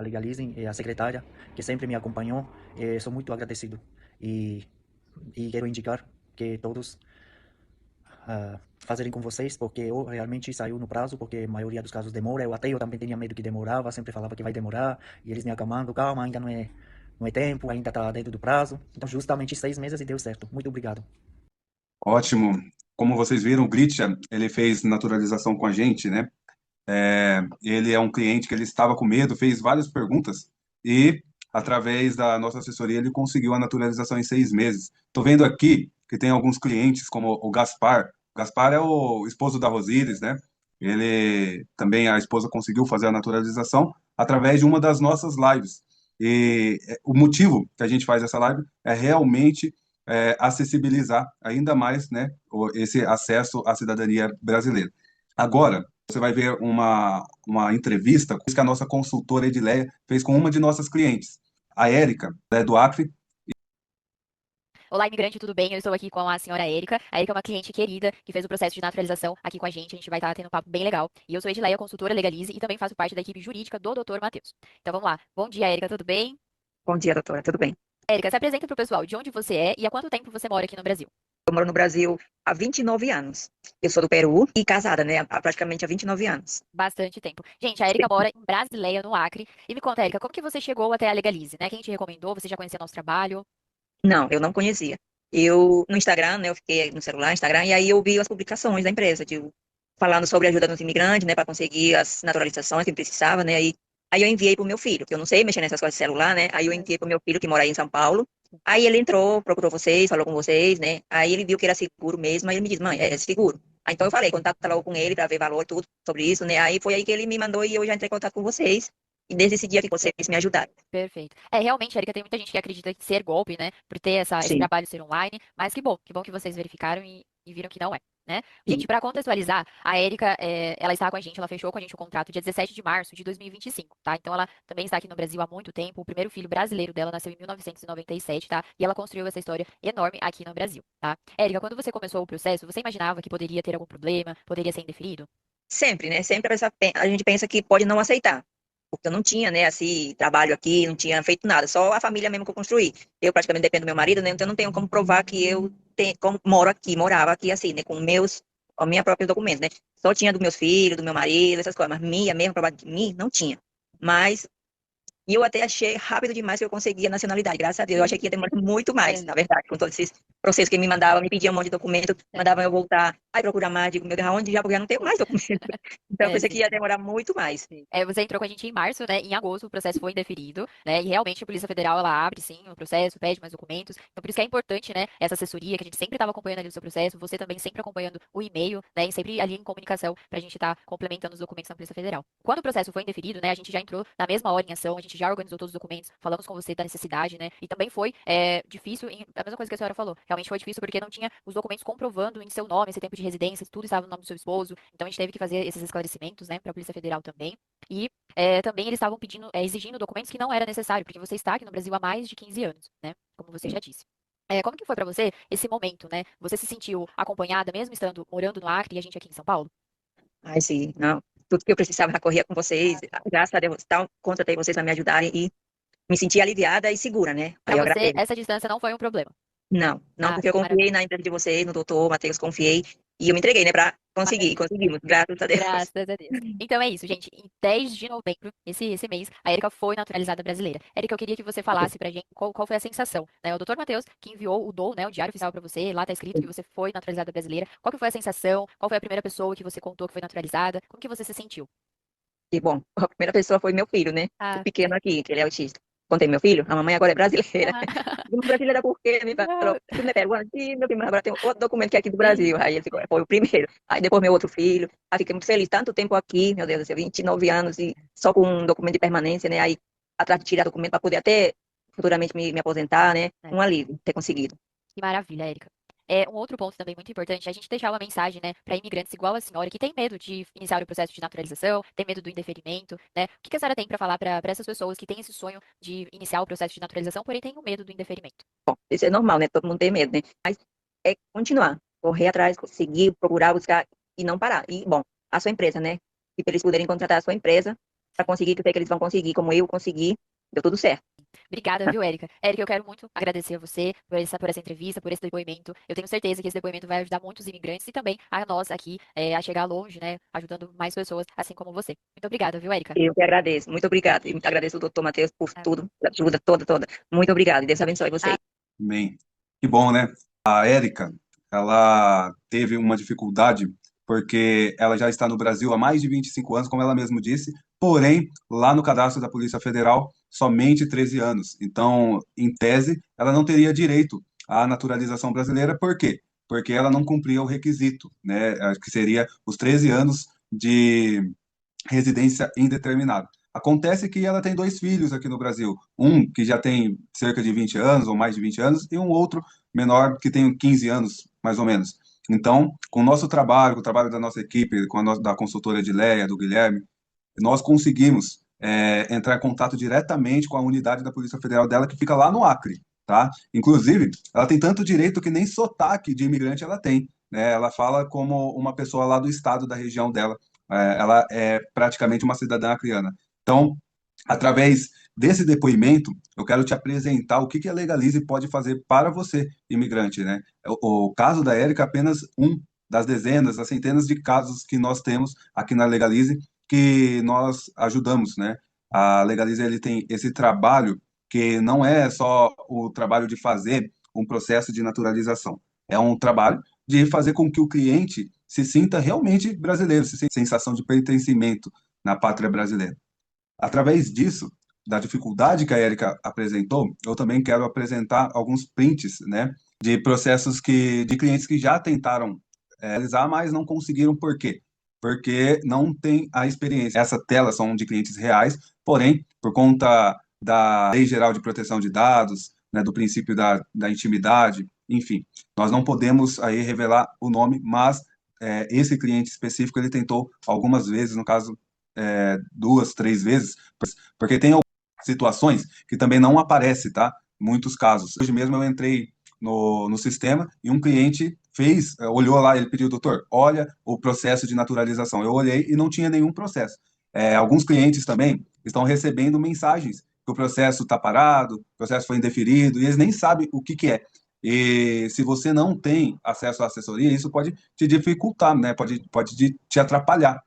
a Legalizem, a secretária, que sempre me acompanhou. Sou muito agradecido e, e quero indicar que todos fazerem com vocês, porque eu realmente saiu no prazo, porque a maioria dos casos demora. Eu também tinha medo que demorava, sempre falava que vai demorar, e eles me acalmando, calma, ainda não é tempo, ainda está dentro do prazo. Então, justamente 6 meses e deu certo. Muito obrigado. Ótimo. Como vocês viram, o Gritcha, ele fez naturalização com a gente, né? Ele é um cliente que ele estava com medo, fez várias perguntas e, através da nossa assessoria, ele conseguiu a naturalização em 6 meses. Estou vendo aqui que tem alguns clientes, como o Gaspar. O Gaspar é o esposo da Rosíris, né? Ele também, a esposa conseguiu fazer a naturalização através de uma das nossas lives. E o motivo que a gente faz essa live é realmente acessibilizar ainda mais, né, esse acesso à cidadania brasileira. Agora, você vai ver uma entrevista que a nossa consultora Edileia fez com uma de nossas clientes, a Érica, né, do Acre. Olá, imigrante, tudo bem? Eu estou aqui com a senhora Érica. A Érica é uma cliente querida que fez o processo de naturalização aqui com a gente. A gente vai estar tendo um papo bem legal. E eu sou Edileia, consultora Legalize e também faço parte da equipe jurídica do Dr. Matheus. Então vamos lá. Bom dia, Érica, tudo bem? Bom dia, doutora, tudo bem? Érica, se apresenta para o pessoal de onde você é e há quanto tempo você mora aqui no Brasil. Eu moro no Brasil há 29 anos. Eu sou do Peru e casada, né, praticamente há 29 anos. Bastante tempo. Gente, a Érica mora em Brasileia, no Acre. E me conta, Érica, como que você chegou até a Legalize, né? Quem te recomendou? Você já conhecia nosso trabalho? Não, eu não conhecia. Eu, no Instagram, né, eu fiquei no celular, Instagram, e aí eu vi as publicações da empresa, falando sobre ajuda dos imigrantes, né, para conseguir as naturalizações que precisava, né, aí eu enviei pro meu filho, que eu não sei mexer nessas coisas de celular, né, aí eu enviei pro meu filho, que mora aí em São Paulo, aí ele entrou, procurou vocês, falou com vocês, né, aí ele viu que era seguro mesmo, aí ele me disse, mãe, é seguro. Aí, então eu falei, contata logo com ele para ver valor, tudo sobre isso, né, aí foi aí que ele me mandou e eu já entrei em contato com vocês, e desde esse dia que vocês me ajudaram. Perfeito. Realmente, Érica, tem muita gente que acredita em ser golpe, né? Por ter esse Sim. trabalho ser online, mas que bom que vocês verificaram e viram que não é, né? Gente, para contextualizar, a Érica, ela está com a gente, ela fechou com a gente o contrato dia 17 de março de 2025, tá? Então ela também está aqui no Brasil há muito tempo. O primeiro filho brasileiro dela nasceu em 1997, tá? E ela construiu essa história enorme aqui no Brasil, tá? Érica, quando você começou o processo, você imaginava que poderia ter algum problema, poderia ser indeferido? Sempre, né? Sempre a gente pensa que pode não aceitar. Porque eu não tinha, né, assim, trabalho aqui, não tinha feito nada, só a família mesmo que eu construí. Eu praticamente dependo do meu marido, né? Então eu não tenho como provar que eu como morava aqui, assim, né, com a minha própria documento, né? Só tinha dos meus filhos, do meu marido, essas coisas, mas minha mesmo, provar de mim, não tinha. Mas e eu até achei rápido demais que eu consegui a nacionalidade, graças a Deus. Eu achei que ia demorar muito mais, na verdade, com todos esses processos que me mandavam, me pediam um monte de documento, mandavam eu voltar, aí procurar mais, digo, meu Deus, aonde já, porque eu não tenho mais documento. Então eu pensei que Sim. ia demorar muito mais. Você entrou com a gente em março, né? Em agosto o processo foi indeferido, né? E realmente a Polícia Federal ela abre sim o processo, pede mais documentos. Então por isso que é importante, né? Essa assessoria que a gente sempre estava acompanhando ali o seu processo, você também sempre acompanhando o e-mail, né? E sempre ali em comunicação para a gente estar complementando os documentos da Polícia Federal. Quando o processo foi indeferido, né? A gente já entrou na mesma hora em ação, a gente já organizou todos os documentos, falamos com você da necessidade, né? E também foi difícil, a mesma coisa que a senhora falou. Realmente foi difícil porque não tinha os documentos comprovando em seu nome esse tempo de residência, tudo estava no nome do seu esposo. Então a gente teve que fazer esses esclarecimentos, né? Para a Polícia Federal também. E também eles estavam pedindo, exigindo documentos que não era necessário, porque você está aqui no Brasil há mais de 15 anos, né? Como você já disse. Como que foi para você esse momento, né? Você se sentiu acompanhada, mesmo estando morando no Acre e a gente aqui em São Paulo? Ai, sim, não. Tudo que eu precisava já corria com vocês. Graças a Deus, tal conta tem vocês para me ajudarem e me senti aliviada e segura, né? Aí Para eu você, agradeço. essa distância não foi um problema. Não, não, Ah, porque eu confiei maravilha. na empresa de vocês, no doutor Matheus, confiei e eu me entreguei, né, para conseguir. Maravilha. Conseguimos, graças a Deus. Graças a Deus. Então é isso, gente. Em 10 de novembro, esse mês, a Erika foi naturalizada brasileira. Erika, eu queria que você falasse pra gente qual foi a sensação, né? O doutor Matheus, que enviou o DOU, né, o Diário Oficial pra você, lá tá escrito que você foi naturalizada brasileira. Qual que foi a sensação? Qual foi a primeira pessoa que você contou que foi naturalizada? Como que você se sentiu? E bom, a primeira pessoa foi meu filho, né? O Ah, pequeno aqui, que ele é autista. Contei meu filho, a mamãe agora é brasileira. aham. Digo, brasileira por quê? Me falou, tu me pergunta, e meu primo agora tem outro documento que é aqui do Brasil. Aí ele ficou, foi o primeiro. Aí depois meu outro filho. Aí fiquei muito feliz, tanto tempo aqui, meu Deus do céu, 29 anos e só com um documento de permanência, né? Aí atrás de tirar documento para poder até futuramente me aposentar, né? É. Um alívio ter conseguido. Que maravilha, Érica. Um outro ponto também muito importante é a gente deixar uma mensagem, né, para imigrantes igual a senhora, que tem medo de iniciar o processo de naturalização, tem medo do indeferimento, né? O que que a senhora tem para falar para essas pessoas que têm esse sonho de iniciar o processo de naturalização, porém têm o medo do indeferimento? Isso é normal, né? Todo mundo tem medo, né? Mas é continuar, correr atrás, seguir, procurar, buscar e não parar. E, bom, a sua empresa, né? E para eles poderem contratar a sua empresa, para conseguir, que eu sei que eles vão conseguir, como eu consegui, deu tudo certo. Obrigada, viu, Érica? Érica, eu quero muito agradecer a você por essa entrevista, por esse depoimento. Eu tenho certeza que esse depoimento vai ajudar muitos imigrantes e também a nós aqui a chegar longe, né? Ajudando mais pessoas, assim como você. Muito obrigada, viu, Érica? Eu que agradeço, muito obrigada. E muito agradeço ao doutor Matheus por tudo, pela ajuda toda, toda. Muito obrigada, e Deus abençoe vocês. Bem, que bom, né? A Érica, ela teve uma dificuldade porque ela já está no Brasil há mais de 25 anos, como ela mesma disse, porém, lá no cadastro da Polícia Federal, somente 13 anos. Então, em tese, ela não teria direito à naturalização brasileira, por quê? Porque ela não cumpria o requisito, né? Que seria os 13 anos de residência indeterminada. Acontece que ela tem dois filhos aqui no Brasil, um que já tem cerca de 20 anos ou mais de 20 anos e um outro menor que tem 15 anos, mais ou menos. Então, com o nosso trabalho, com o trabalho da nossa equipe, da consultora de Leia, do Guilherme, nós conseguimos entrar em contato diretamente com a unidade da Polícia Federal dela, que fica lá no Acre, tá? Inclusive, ela tem tanto direito que nem sotaque de imigrante ela tem, né? Ela fala como uma pessoa lá do estado, da região dela. Ela é praticamente uma cidadã acreana. Então, através desse depoimento, eu quero te apresentar o que a Legalize pode fazer para você, imigrante, né? O caso da Érica é apenas um das dezenas, das centenas de casos que nós temos aqui na Legalize, que nós ajudamos, né? A Legalize, ele tem esse trabalho que não é só o trabalho de fazer um processo de naturalização, é um trabalho de fazer com que o cliente se sinta realmente brasileiro, se sinta sensação de pertencimento na pátria brasileira. Através disso, da dificuldade que a Érica apresentou, eu também quero apresentar alguns prints, né, de processos de clientes que já tentaram realizar, mas não conseguiram. Por quê? Porque não tem a experiência. Essa tela são de clientes reais, porém, por conta da Lei Geral de Proteção de Dados, né, do princípio da intimidade, enfim, nós não podemos aí revelar o nome, mas esse cliente específico ele tentou algumas vezes, no caso duas, três vezes, porque tem algumas situações que também não aparece, tá? Muitos casos. Hoje mesmo eu entrei no sistema e um cliente olhou lá, ele pediu, doutor, olha o processo de naturalização. Eu olhei e não tinha nenhum processo. Alguns clientes também estão recebendo mensagens que o processo está parado, o processo foi indeferido, e eles nem sabem o que é. E se você não tem acesso à assessoria, isso pode te dificultar, né? Pode te atrapalhar.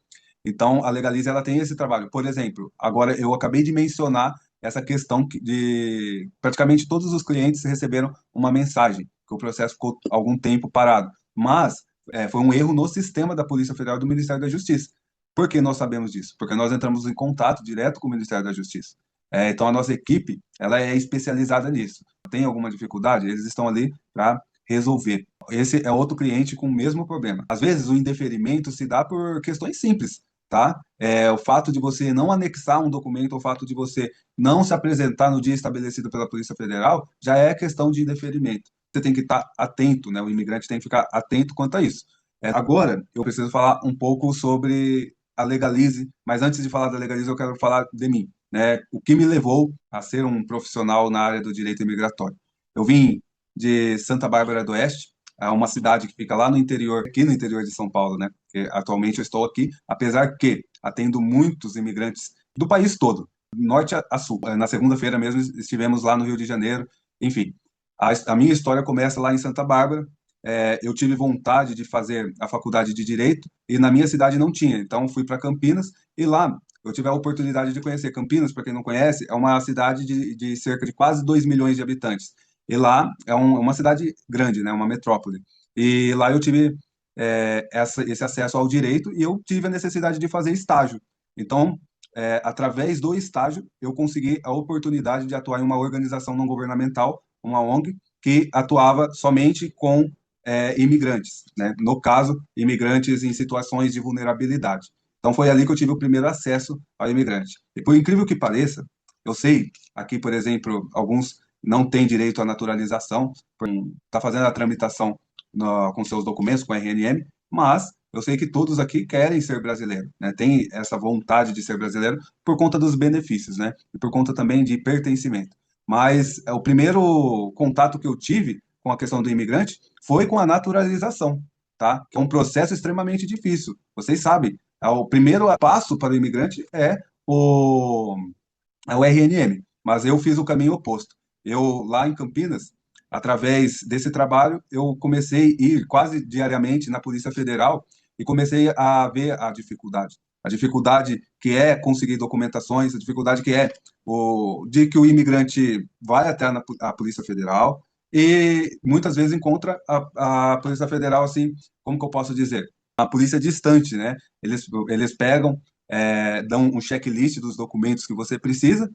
Então, a Legalize ela tem esse trabalho. Por exemplo, agora eu acabei de mencionar essa questão de praticamente todos os clientes receberam uma mensagem que o processo ficou algum tempo parado, mas foi um erro no sistema da Polícia Federal e do Ministério da Justiça. Por que nós sabemos disso? Porque nós entramos em contato direto com o Ministério da Justiça. Então, a nossa equipe ela é especializada nisso. Tem alguma dificuldade? Eles estão ali para resolver. Esse é outro cliente com o mesmo problema. Às vezes, o indeferimento se dá por questões simples, tá? O fato de você não anexar um documento, o fato de você não se apresentar no dia estabelecido pela Polícia Federal, já é questão de indeferimento. Você tem que estar atento, né? O imigrante tem que ficar atento quanto a isso. Agora, eu preciso falar um pouco sobre a Legalize, mas antes de falar da Legalize, eu quero falar de mim, né? O que me levou a ser um profissional na área do direito imigratório. Eu vim de Santa Bárbara do Oeste, é uma cidade que fica lá no interior, aqui no interior de São Paulo, né? Porque atualmente eu estou aqui, apesar que atendo muitos imigrantes do país todo, norte a sul. Na segunda-feira mesmo estivemos lá no Rio de Janeiro. Enfim, a minha história começa lá em Santa Bárbara. Eu tive vontade de fazer a faculdade de Direito e na minha cidade não tinha, então fui para Campinas e lá eu tive a oportunidade de conhecer. Campinas, para quem não conhece, é uma cidade de cerca de quase 2 milhões de habitantes. E lá é uma cidade grande, né, uma metrópole. E lá eu tive esse acesso ao direito e eu tive a necessidade de fazer estágio. Então, através do estágio, eu consegui a oportunidade de atuar em uma organização não governamental, uma ONG, que atuava somente com imigrantes, né? No caso, imigrantes em situações de vulnerabilidade. Então, foi ali que eu tive o primeiro acesso ao imigrante. E por incrível que pareça, eu sei, aqui, por exemplo, alguns não têm direito à naturalização, está fazendo a tramitação com seus documentos, com a RNM, mas eu sei que todos aqui querem ser brasileiro, né? Tem essa vontade de ser brasileiro por conta dos benefícios, né? E por conta também de pertencimento. Mas o primeiro contato que eu tive com a questão do imigrante foi com a naturalização, tá? Que é um processo extremamente difícil. Vocês sabem, o primeiro passo para o imigrante é o, o RNM, mas eu fiz o caminho oposto. Eu, lá em Campinas, através desse trabalho, eu comecei a ir quase diariamente na Polícia Federal e comecei a ver a dificuldade. A dificuldade que é conseguir documentações, a dificuldade que é de que o imigrante vai até a Polícia Federal e muitas vezes encontra a Polícia Federal assim, como que eu posso dizer? A polícia distante, né? Eles pegam, dão um checklist dos documentos que você precisa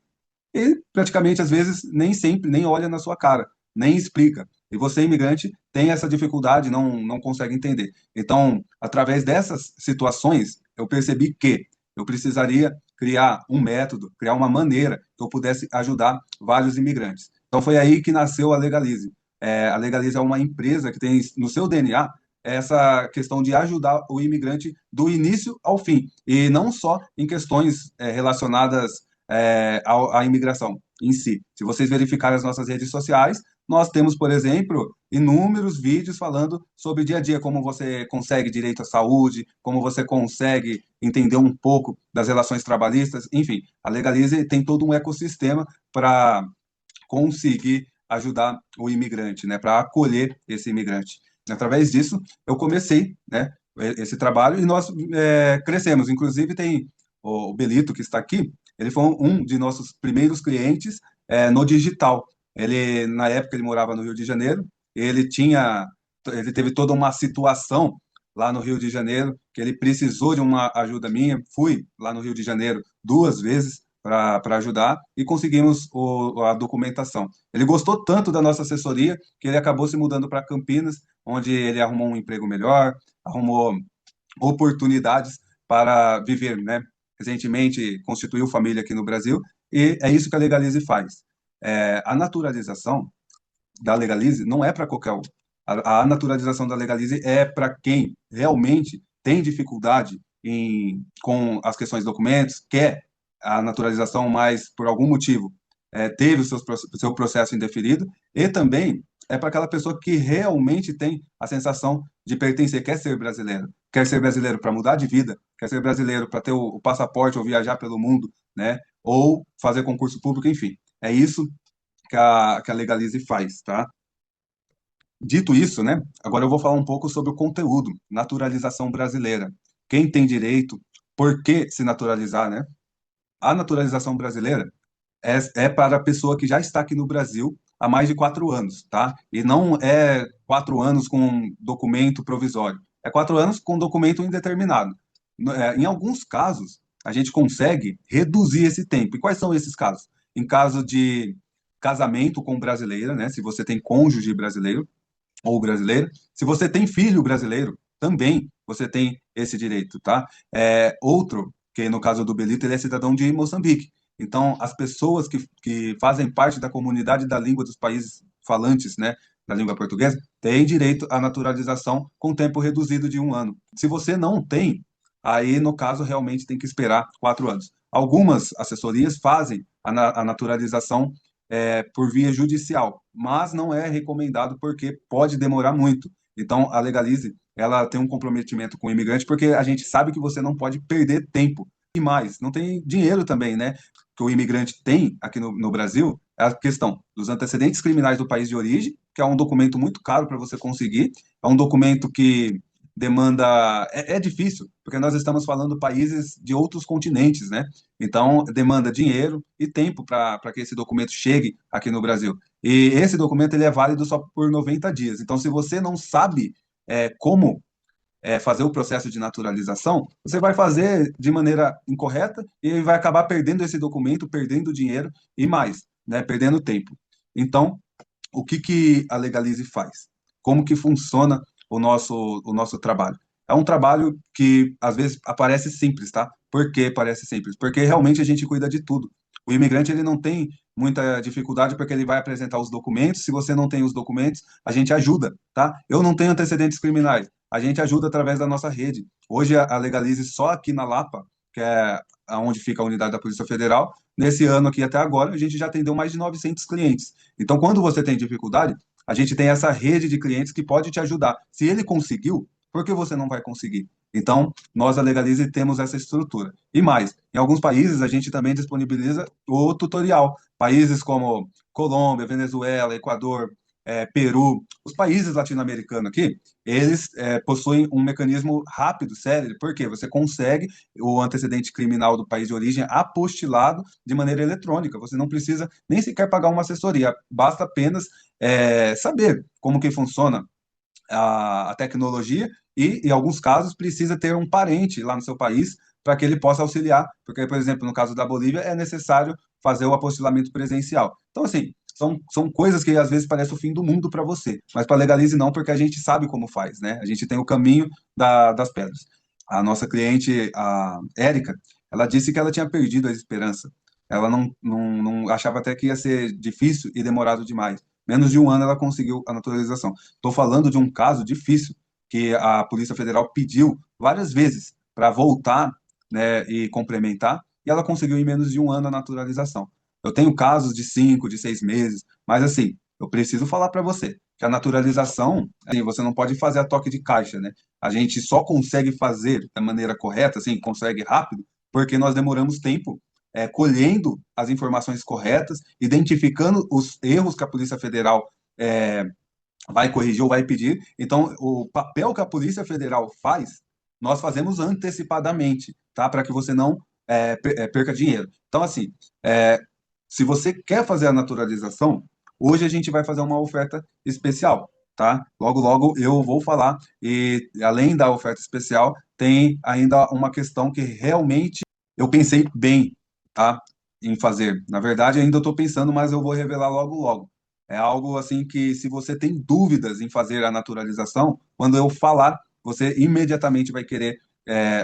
e praticamente às vezes nem sempre nem olha na sua cara, nem explica. E você, imigrante, tem essa dificuldade, não consegue entender. Então, através dessas situações, eu percebi que eu precisaria criar um método, criar uma maneira que eu pudesse ajudar vários imigrantes. Então, foi aí que nasceu a Legalize. A Legalize é uma empresa que tem no seu DNA essa questão de ajudar o imigrante do início ao fim, e não só em questões relacionadas à imigração em si. Se vocês verificarem as nossas redes sociais, nós temos, por exemplo, inúmeros vídeos falando sobre o dia a dia, como você consegue direito à saúde, como você consegue entender um pouco das relações trabalhistas, enfim, a Legalize tem todo um ecossistema para conseguir ajudar o imigrante, né, para acolher esse imigrante. Através disso, eu comecei, né, esse trabalho e nós crescemos. Inclusive, tem o Belito, que está aqui, ele foi um de nossos primeiros clientes no digital. Ele, na época, ele morava no Rio de Janeiro, ele teve toda uma situação lá no Rio de Janeiro, que ele precisou de uma ajuda minha. Fui lá no Rio de Janeiro 2 vezes para ajudar e conseguimos a documentação. Ele gostou tanto da nossa assessoria que ele acabou se mudando para Campinas, onde ele arrumou um emprego melhor, arrumou oportunidades para viver, né? Recentemente constituiu família aqui no Brasil e é isso que a Legalize faz. A naturalização da Legalize não é para qualquer um. A naturalização da Legalize é para quem realmente tem dificuldade com as questões de documentos, quer a naturalização, mas por algum motivo teve seu processo indeferido, e também é para aquela pessoa que realmente tem a sensação de pertencer, quer ser brasileiro para mudar de vida, quer ser brasileiro para ter o passaporte ou viajar pelo mundo, né? Ou fazer concurso público, enfim. É isso que a Legalize faz, tá? Dito isso, né? Agora eu vou falar um pouco sobre o conteúdo, naturalização brasileira. Quem tem direito, por que se naturalizar, né? A naturalização brasileira é para a pessoa que já está aqui no Brasil há mais de 4 anos, tá? E não é 4 anos com um documento provisório, é 4 anos com documento indeterminado. Em alguns casos, a gente consegue reduzir esse tempo. E quais são esses casos? Em caso de casamento com brasileira, né? Se você tem cônjuge brasileiro ou brasileira, se você tem filho brasileiro, também você tem esse direito, tá? Outro, que no caso do Belito, ele é cidadão de Moçambique. Então, as pessoas que fazem parte da comunidade da língua dos países falantes, né, da língua portuguesa, têm direito à naturalização com tempo reduzido de 1 ano. Se você não tem, aí, no caso, realmente tem que esperar 4 anos. Algumas assessorias fazem a naturalização por via judicial, mas não é recomendado porque pode demorar muito. Então, a Legalize, ela tem um comprometimento com o imigrante porque a gente sabe que você não pode perder tempo. E mais, não tem dinheiro também, né? Que o imigrante tem aqui no Brasil é a questão dos antecedentes criminais do país de origem, que é um documento muito caro para você conseguir, é um documento que demanda. É difícil, porque nós estamos falando países de outros continentes, né? Então, demanda dinheiro e tempo para que esse documento chegue aqui no Brasil. E esse documento ele é válido só por 90 dias. Então, se você não sabe como fazer o processo de naturalização, você vai fazer de maneira incorreta e vai acabar perdendo esse documento, perdendo dinheiro e mais, né, perdendo tempo. Então, o que a Legalize faz? Como que funciona o nosso trabalho? É um trabalho que às vezes parece simples, tá? Por que parece simples? Porque realmente a gente cuida de tudo. O imigrante ele não tem muita dificuldade porque ele vai apresentar os documentos. Se você não tem os documentos, a gente ajuda, tá? Eu não tenho antecedentes criminais. A gente ajuda através da nossa rede. Hoje a Legalize só aqui na Lapa, que é onde fica a unidade da Polícia Federal, nesse ano aqui até agora, a gente já atendeu mais de 900 clientes. Então, quando você tem dificuldade, a gente tem essa rede de clientes que pode te ajudar. Se ele conseguiu, por que você não vai conseguir? Então, nós da Legalize temos essa estrutura. E mais, em alguns países a gente também disponibiliza o tutorial. Países como Colômbia, Venezuela, Equador, Peru, os países latino-americanos aqui, eles possuem um mecanismo rápido, sério, porque você consegue o antecedente criminal do país de origem apostilado de maneira eletrônica. Você não precisa nem sequer pagar uma assessoria, basta apenas saber como que funciona a tecnologia e, em alguns casos, precisa ter um parente lá no seu país para que ele possa auxiliar, porque, por exemplo, no caso da Bolívia, é necessário fazer o apostilamento presencial. Então, assim, são coisas que às vezes parecem o fim do mundo para você, mas para Legalize não, porque a gente sabe como faz, né? A gente tem o caminho das pedras. A nossa cliente, a Érica, ela disse que ela tinha perdido a esperança. Ela não achava até que ia ser difícil e demorado demais. Menos de um ano ela conseguiu a naturalização. Estou falando de um caso difícil que a Polícia Federal pediu várias vezes para voltar, né, e complementar, e ela conseguiu em menos de um ano a naturalização. Eu tenho casos de 5, de 6 meses, mas assim, eu preciso falar para você que a naturalização, assim, você não pode fazer a toque de caixa, né? A gente só consegue fazer da maneira correta, assim, consegue rápido, porque nós demoramos tempo colhendo as informações corretas, identificando os erros que a Polícia Federal é, vai corrigir ou vai pedir. Então, o papel que a Polícia Federal faz, nós fazemos antecipadamente, tá? Para que você não perca dinheiro. Então, assim, se você quer fazer a naturalização, hoje a gente vai fazer uma oferta especial, tá? Logo, logo eu vou falar. E além da oferta especial, tem ainda uma questão que realmente eu pensei bem, tá? Em fazer. Na verdade, ainda estou pensando, mas eu vou revelar logo, logo. É algo assim que, se você tem dúvidas em fazer a naturalização, quando eu falar, você imediatamente vai querer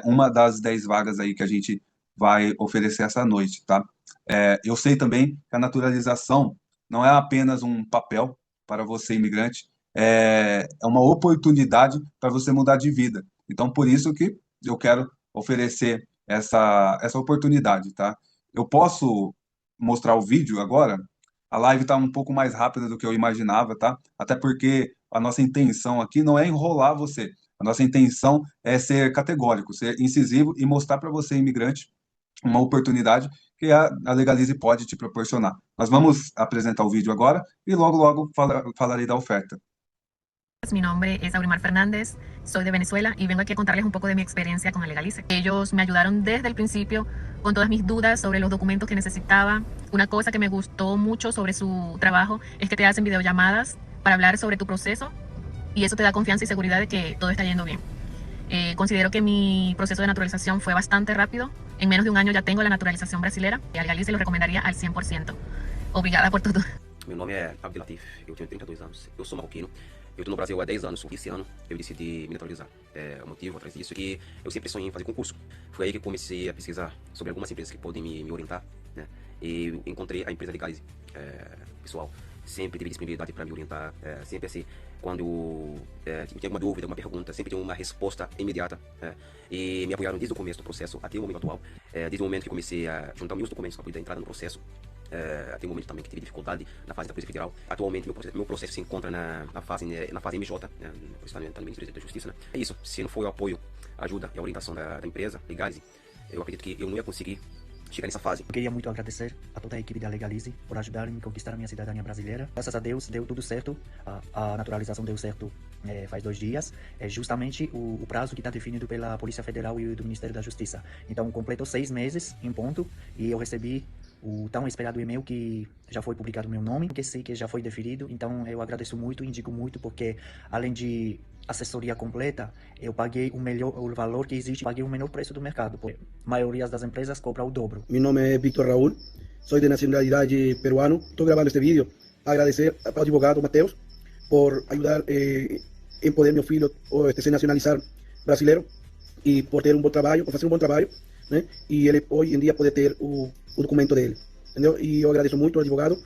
uma das 10 vagas aí que a gente vai oferecer essa noite, tá? Eu sei também que a naturalização não é apenas um papel para você, imigrante, é uma oportunidade para você mudar de vida. Então, por isso que eu quero oferecer essa oportunidade, tá? Eu posso mostrar o vídeo agora? A live está um pouco mais rápida do que eu imaginava, tá? Até porque a nossa intenção aqui não é enrolar você. A nossa intenção é ser categórico, ser incisivo e mostrar para você, imigrante, uma oportunidade que a Legalize pode te proporcionar. Nós vamos apresentar o vídeo agora e logo, logo falarei da oferta. Mi nombre es Aurimar Fernández, soy de Venezuela y vengo aquí a contarles un poco de mi experiencia con el Legalize. Ellos me ayudaron desde el principio con todas mis dudas sobre los documentos que necesitaba. Una cosa que me gustó mucho sobre su trabajo es que te hacen videollamadas para hablar sobre tu proceso y eso te da confianza y seguridad de que todo está yendo bien. Considero que mi proceso de naturalización fue bastante rápido. En menos de un año ya tengo la naturalização brasileira e a Legalize lo recomendaria al 100%. Obrigada por tudo. Meu nome é Abdelatif, eu tenho 32 anos, eu sou marroquino, eu estou no Brasil há 10 anos, esse ano eu decidi me naturalizar. O motivo atrás disso é que eu sempre sonhei em fazer concurso. Foi aí que comecei a pesquisar sobre algumas empresas que podem me orientar, né? E eu encontrei a empresa Legalize. Pessoal, sempre teve disponibilidade para me orientar, sempre assim, quando tinha alguma dúvida, uma pergunta, sempre tinha uma resposta imediata. E me apoiaram desde o começo do processo até o momento atual, desde o momento que comecei a juntar meus documentos para poder entrar no processo. Tem um momento também que tive dificuldade na fase da Polícia Federal. Atualmente meu processo se encontra na fase MJ, está no Ministério da Justiça, né? É isso, se não for o apoio, a ajuda e a orientação da empresa Legalize, eu acredito que eu não ia conseguir chegar nessa fase. Eu queria muito agradecer a toda a equipe da Legalize por ajudar em conquistar a minha cidadania brasileira. Graças a Deus, deu tudo certo. A naturalização deu certo faz 2 dias. É justamente o prazo que está definido pela Polícia Federal e do Ministério da Justiça. Então, completou 6 meses em ponto e eu recebi o tão esperado e-mail que já foi publicado o meu nome, que sei que já foi deferido. Então, eu agradeço muito, indico muito, porque além de assessoria completa, eu paguei o valor que existe, paguei o menor preço do mercado, porque a maioria das empresas cobra o dobro. Mi nombre es Víctor Raúl, soy de nacionalidad peruano. Estoy grabando este vídeo. Agradecer al advogado Mateus por ayudar en poder mi filho se nacionalizar brasileiro e por ter um bom trabalho, por fazer um bom trabalho, né? E ele hoje em dia poder ter o documento dele, entendeu? E eu agradeço muito ao advogado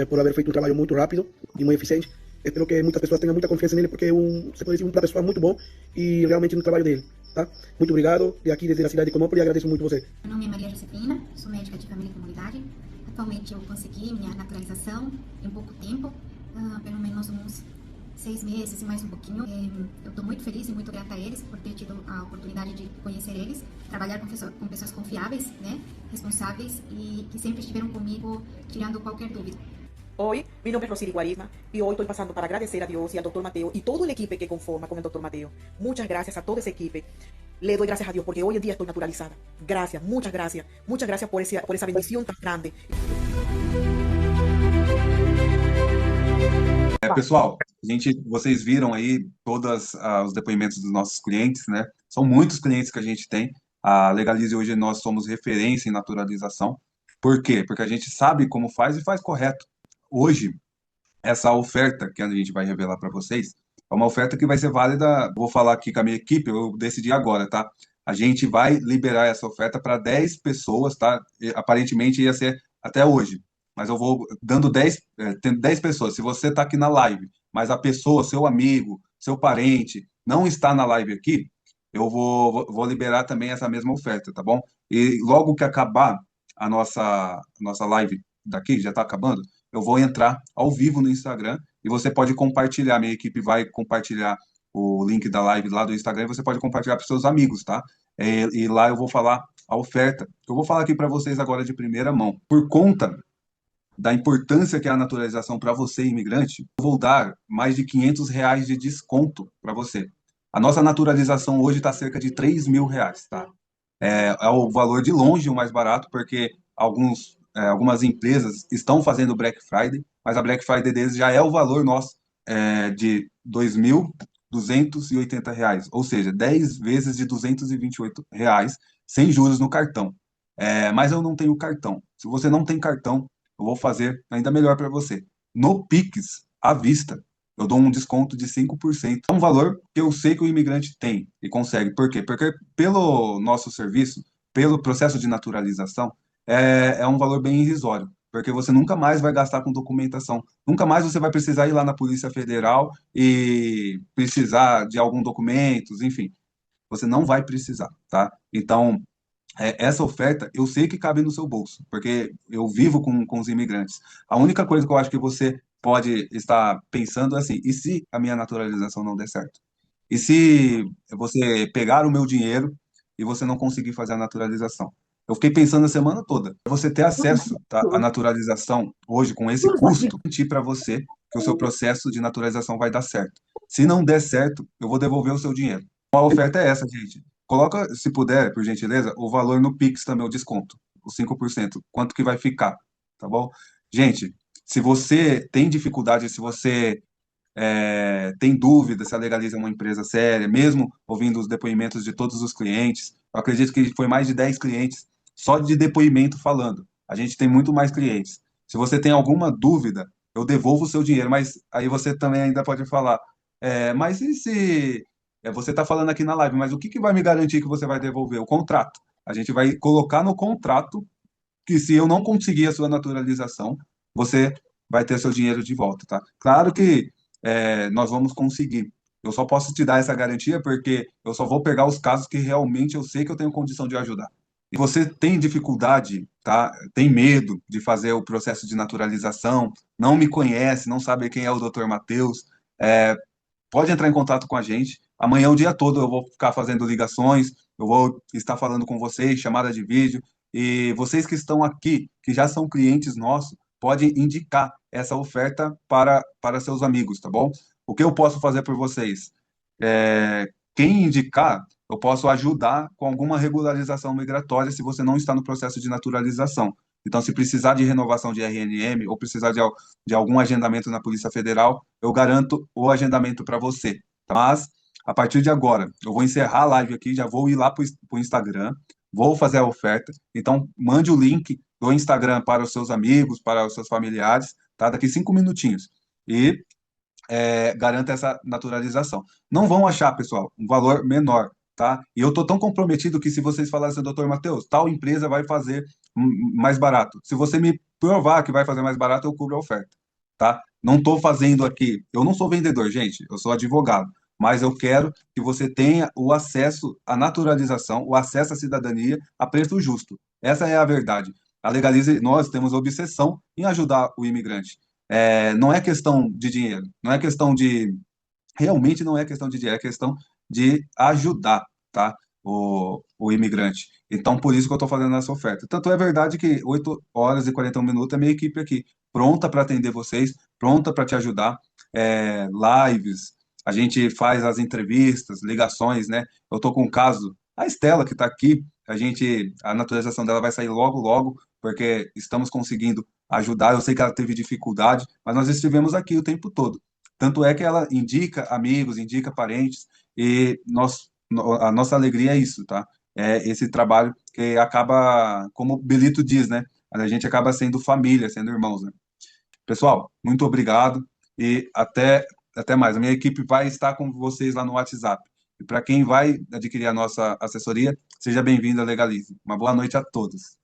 por haver feito um trabalho muito rápido e muito eficiente. Espero que muitas pessoas tenham muita confiança nele, porque você pode ser uma pessoa muito bom e realmente no trabalho dele, tá? Muito obrigado, de aqui desde a cidade de Comópolis, agradeço muito você. Meu nome é Maria Josefina, sou médica de família e comunidade. Atualmente eu consegui minha naturalização em pouco tempo, pelo menos uns 6 meses e mais um pouquinho. Eu estou muito feliz e muito grata a eles por ter tido a oportunidade de conhecer eles, trabalhar com pessoas confiáveis, né, responsáveis e que sempre estiveram comigo tirando qualquer dúvida. Hoy, mi nombre es Rosily Guarisma y hoy estoy pasando para agradecer a Dios y al Dr. Mateo y todo el equipo que conforma con el Dr. Mateo. Muchas gracias a todo ese equipo. Le doy gracias a Dios porque hoy en día estoy naturalizada. Gracias, muchas gracias. Muchas gracias por esa bendición tan grande. Pessoal, vocês viram aí todos os depoimentos dos nossos clientes, né? São muitos clientes que a gente tem. A Legalize hoje nós somos referência em naturalização. Por quê? Porque a gente sabe como faz e faz correto. Hoje, essa oferta que a gente vai revelar para vocês é uma oferta que vai ser válida. Vou falar aqui com a minha equipe, eu decidi agora, tá? A gente vai liberar essa oferta para 10 pessoas, tá? Aparentemente ia ser até hoje, mas eu vou dando 10, tendo 10 pessoas. Se você está aqui na live, mas a pessoa, seu amigo, seu parente, não está na live aqui, eu vou liberar também essa mesma oferta, tá bom? E logo que acabar a nossa live daqui, já está acabando, eu vou entrar ao vivo no Instagram e você pode compartilhar. Minha equipe vai compartilhar o link da live lá do Instagram e você pode compartilhar para os seus amigos, tá? E lá eu vou falar a oferta. Eu vou falar aqui para vocês agora de primeira mão. Por conta da importância que é a naturalização para você, imigrante, eu vou dar mais de R$ 500 de desconto para você. A nossa naturalização hoje está cerca de R$ 3.000, tá? É o valor de longe o mais barato, porque algumas empresas estão fazendo Black Friday, mas a Black Friday deles já é o valor nosso de R$ 2.280, ou seja, 10 vezes de R$ 228, sem juros no cartão. Mas eu não tenho cartão. Se você não tem cartão, eu vou fazer ainda melhor para você. No Pix, à vista, eu dou um desconto de 5%. É um valor que eu sei que o imigrante tem e consegue. Por quê? Porque pelo nosso serviço, pelo processo de naturalização, é um valor bem irrisório, porque você nunca mais vai gastar com documentação. Nunca mais você vai precisar ir lá na Polícia Federal e precisar de algum documento, enfim. Você não vai precisar, tá? Então, essa oferta, eu sei que cabe no seu bolso, porque eu vivo com os imigrantes. A única coisa que eu acho que você pode estar pensando é assim, e se a minha naturalização não der certo? E se você pegar o meu dinheiro e você não conseguir fazer a naturalização? Eu fiquei pensando a semana toda. Você ter acesso, tá, à naturalização hoje com esse custo, garantir para você que o seu processo de naturalização vai dar certo. Se não der certo, eu vou devolver o seu dinheiro. A oferta é essa, gente. Coloca, se puder, por gentileza, o valor no Pix também, o desconto, os 5%. Quanto que vai ficar, tá bom? Gente, se você tem dificuldade, se você tem dúvida se a Legalize é uma empresa séria, mesmo ouvindo os depoimentos de todos os clientes, eu acredito que foi mais de 10 clientes só de depoimento falando. A gente tem muito mais clientes. Se você tem alguma dúvida, eu devolvo o seu dinheiro, mas aí você também ainda pode falar, mas e se você está falando aqui na live, mas o que vai me garantir que você vai devolver? O contrato. A gente vai colocar no contrato que se eu não conseguir a sua naturalização, você vai ter seu dinheiro de volta, tá? Claro que nós vamos conseguir. Eu só posso te dar essa garantia porque eu só vou pegar os casos que realmente eu sei que eu tenho condição de ajudar. E você tem dificuldade, tá? Tem medo de fazer o processo de naturalização, não me conhece, não sabe quem é o Dr. Mateus, pode entrar em contato com a gente. Amanhã, o dia todo, eu vou ficar fazendo ligações, eu vou estar falando com vocês, chamada de vídeo, e vocês que estão aqui, que já são clientes nossos, podem indicar essa oferta para seus amigos, tá bom? O que eu posso fazer por vocês? Quem indicar, eu posso ajudar com alguma regularização migratória se você não está no processo de naturalização. Então, se precisar de renovação de RNM ou precisar de algum agendamento na Polícia Federal, eu garanto o agendamento para você. Mas, a partir de agora, eu vou encerrar a live aqui, já vou ir lá para o Instagram, vou fazer a oferta. Então, mande o link do Instagram para os seus amigos, para os seus familiares, tá? Daqui 5 minutinhos. E garanta essa naturalização. Não vão achar, pessoal, um valor menor, tá? E eu estou tão comprometido que se vocês falassem, doutor Mateus, tal empresa vai fazer mais barato. Se você me provar que vai fazer mais barato, eu cubro a oferta, tá? Não estou fazendo aqui, eu não sou vendedor, gente, eu sou advogado, mas eu quero que você tenha o acesso à naturalização, o acesso à cidadania a preço justo. Essa é a verdade. A Legalize, nós temos obsessão em ajudar o imigrante. Não é questão de dinheiro, não é questão de realmente não é questão de dinheiro, é questão de ajudar, tá? O imigrante. Então, por isso que eu estou fazendo essa oferta. Tanto é verdade que 8 horas e 41 minutos é minha equipe aqui, pronta para atender vocês, pronta para te ajudar. Lives, a gente faz as entrevistas, ligações, né? Eu estou com um caso, a Estela que está aqui, a naturalização dela vai sair logo, logo, porque estamos conseguindo ajudar. Eu sei que ela teve dificuldade, mas nós estivemos aqui o tempo todo. Tanto é que ela indica amigos, indica parentes, e a nossa alegria é isso, tá? É esse trabalho que acaba, como o Belito diz, né? A gente acaba sendo família, sendo irmãos, né? Pessoal, muito obrigado e até mais. A minha equipe vai estar com vocês lá no WhatsApp. E para quem vai adquirir a nossa assessoria, seja bem-vindo a Legalize. Uma boa noite a todos.